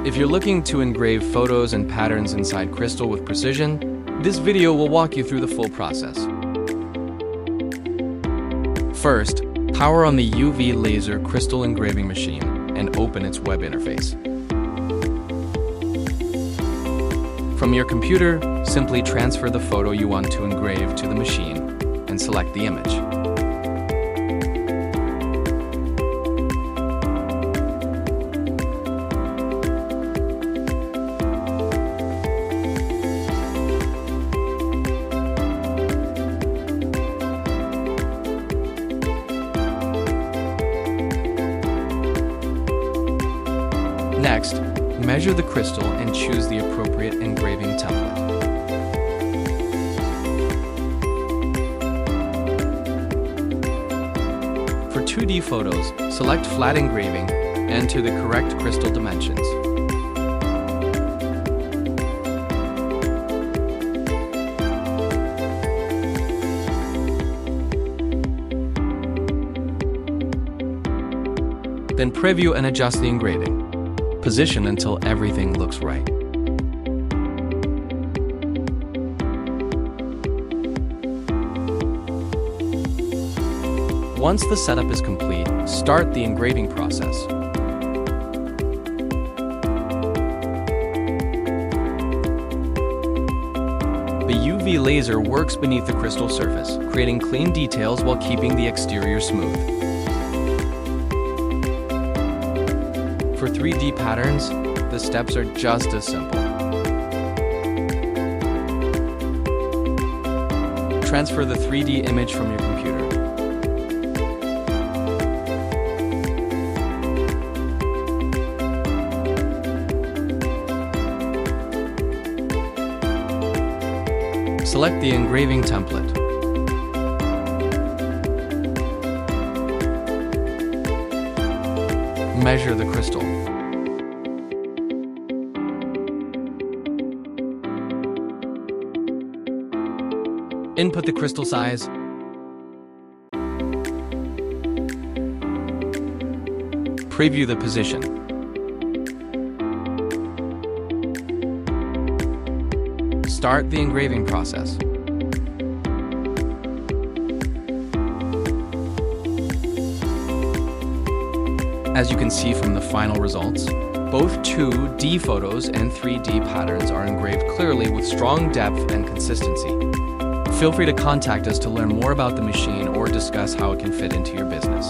If you're looking to engrave photos and patterns inside crystal with precision, this video will walk you through the full process. First, power on the UV laser crystal engraving machine and open its web interface. From your computer, simply transfer the photo you want to engrave to the machine and select the image. Next, measure the crystal and choose the appropriate engraving template. For 2D photos, select Flat Engraving and enter the correct crystal dimensions. Then preview and adjust the engraving. Position until everything looks right. Once the setup is complete, start the engraving process. The UV laser works beneath the crystal surface, creating clean details while keeping the exterior smooth. For 3D patterns, the steps are just as simple. Transfer the 3D image from your computer. Select the engraving template. Measure the crystal. Input the crystal size. Preview the position. Start the engraving process. As you can see from the final results, both 2D photos and 3D patterns are engraved clearly with strong depth and consistency. Feel free to contact us to learn more about the machine or discuss how it can fit into your business.